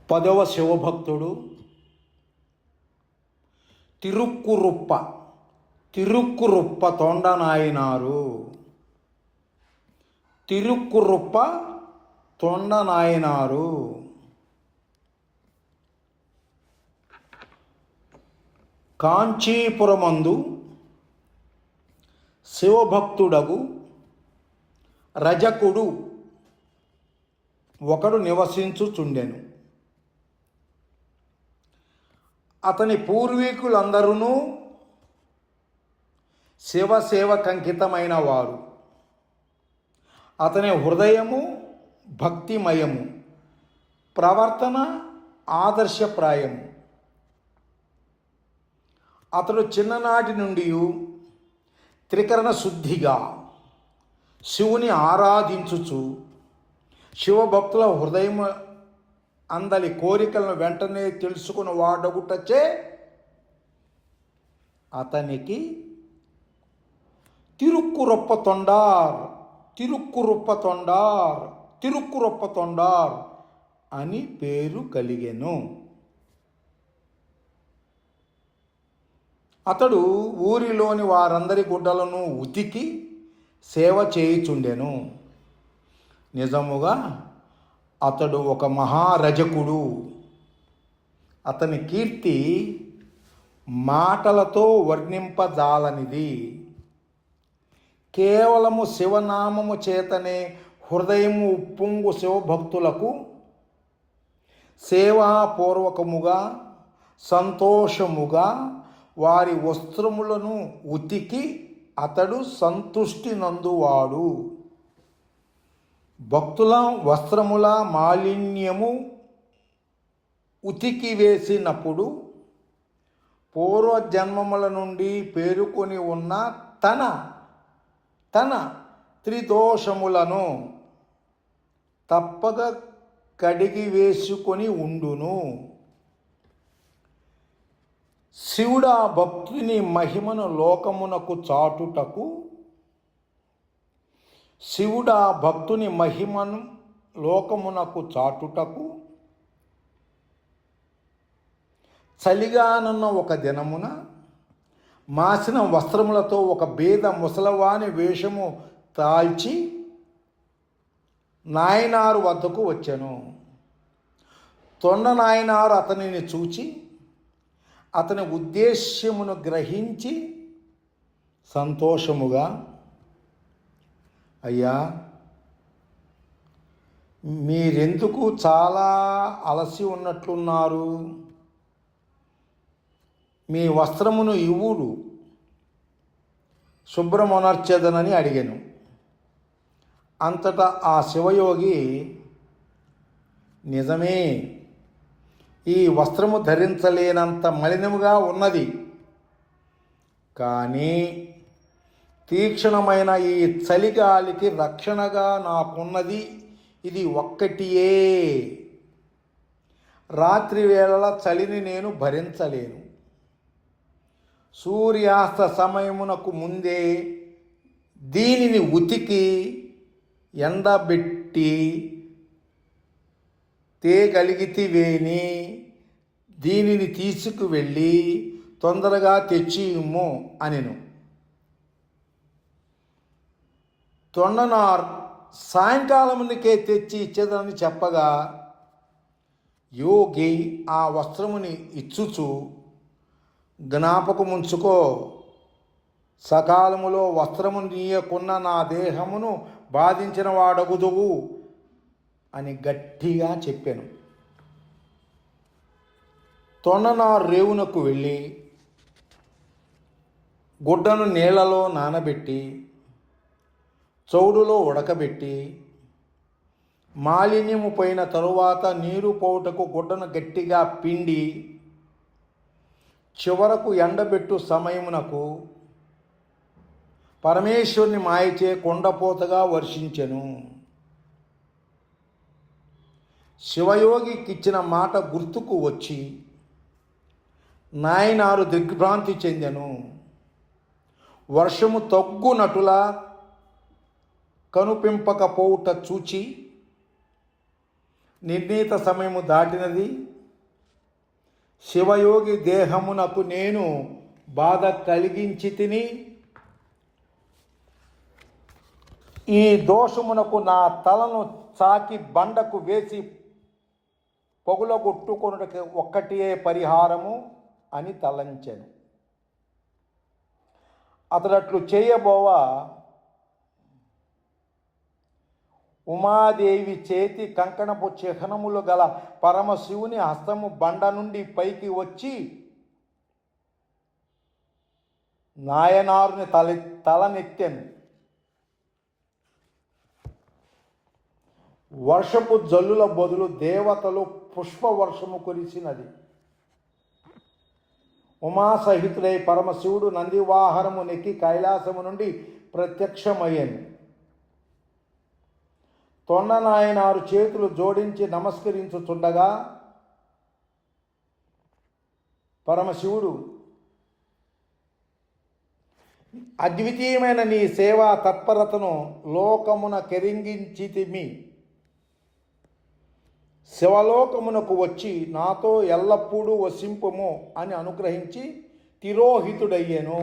10వ శివభక్తుడు తిరుక్కురుప్ప తిరుక్కురుప్ప తొండనాయనారు. తిరుక్కురుప్ప తొండనాయనారు కాంచీపురమందు శివభక్తుడగు రజకుడు ఒకడు నివసించుచుండెను. అతని పూర్వీకులందరూ శివసేవకంకితమైన వారు. అతని హృదయము భక్తిమయము, ప్రవర్తన ఆదర్శప్రాయము. అతడు చిన్ననాటి నుండి త్రికరణ శుద్ధిగా శివుని ఆరాధించుచు శివభక్తుల హృదయం అందలి కోరికలను వెంటనే తెలుసుకుని వాడగుటచే అతనికి తిరుక్కురుప్ప తొండార్ తిరుక్కురుప్ప తొండార్ తిరుక్కురుప్ప తొండార్ అని పేరు కలిగెను. అతడు ఊరిలోని వారందరి గుడ్డలను ఉతికి సేవ చేయుచుండెను. నిజముగా అతడు ఒక మహారజకుడు. అతని కీర్తి మాటలతో వర్ణింపజాలనిది. కేవలము శివనామము చేతనే హృదయము ఉప్పొంగు శివభక్తులకు సేవాపూర్వకముగా సంతోషముగా వారి వస్త్రములను ఉతికి అతడు సంతుష్టి నందువాడు. భక్తుల వస్త్రముల మాలిన్యము ఉతికి వేసినప్పుడు పూర్వజన్మముల నుండి పేరుకొని ఉన్న తన త్రిదోషములను తప్పక కడిగి వేసుకొని ఉండును. శివుడు ఆ భక్తుని మహిమను లోకమునకు చాటుటకు చలిగానున్న ఒక దినమున మాసిన వస్త్రములతో ఒక బీద ముసలవాని వేషము తాల్చి నాయనారు వద్దకు వచ్చెను. తొండ నాయనారు అతనిని చూచి అతని ఉద్దేశ్యమును గ్రహించి సంతోషముగా, అయ్యా, మీరెందుకు చాలా అలసి ఉన్నట్లున్నారు? మీ వస్త్రమును ఇవ్వుడు, శుభ్రమునర్చెదనని అడిగాను. అంతటా ఆ శివయోగి, నిజమే, ఈ వస్త్రము ధరించలేనంత మలినముగా ఉన్నది, కానీ తీక్షణమైన ఈ చలిగాలికి రక్షణగా నాకున్నది ఇది ఒక్కటియే. రాత్రి వేళల చలిని నేను భరించలేను. సూర్యాస్త సమయమునకు ముందే దీనిని ఉతికి ఎండబెట్టి తేగలిగితివేని దీనిని తీసుకువెళ్ళి తొందరగా తెచ్చి ఇమ్ము అనెను. తొండనార్ సాయంకాలమునికే తెచ్చి ఇచ్చేదని చెప్పగా యోగి ఆ వస్త్రముని ఇచ్చుచు, జ్ఞాపకముంచుకో, సకాలములో వస్త్రము నీయకున్న నా దేహమును బాధించిన వాడగుదువు అని గట్టిగా చెప్పాను. తొండనార్ రేవునకు వెళ్ళి గుడ్డను నీళ్లలో నానబెట్టి చౌడులో ఉడకబెట్టి మాలిన్యము పోయిన తరువాత నీరు పోవుటకు గుడ్డను గట్టిగా పిండి చివరకు ఎండబెట్టు సమయమునకు పరమేశ్వరుని మాయచే కొండపోతగా వర్షించెను. శివయోగికిచ్చిన మాట గుర్తుకు వచ్చి నాయనారు దిగ్భ్రాంతి చెందెను. వర్షము తగ్గునటులా కనుపింపకపోవుట చూచి నిర్ణీత సమయము దాటినది. శివయోగి దేహమునకు నేను బాధ కలిగించి తిని, ఈ దోషమునకు నా తలను చాకి బండకు వేసి పొగులగొట్టుకొనుటకు ఒక్కటియే పరిహారము అని తలంచెను. అతడట్లు చేయబోవా ఉమాదేవి చేతి కంకణపు చిహ్నములు గల పరమశివుని హస్తము బండ నుండి పైకి వచ్చి నాయనారుని తలనెత్తెను. వర్షపు జల్లుల బదులు దేవతలు పుష్పవర్షము కురిసినది. ఉమాసహితుడై పరమశివుడు నందివాహనము నెక్కి కైలాసము నుండి ప్రత్యక్షమయ్యాను. తొండనాయనారు చేతులు జోడించి నమస్కరించుచుండగా పరమశివుడు, అద్వితీయమైన నీ సేవా తత్పరతను లోకమున కెరింగించితిమి. శివలోకమునకు వచ్చి నాతో ఎల్లప్పుడూ వసింపుము అని అనుగ్రహించి తిరోహితుడయ్యెను.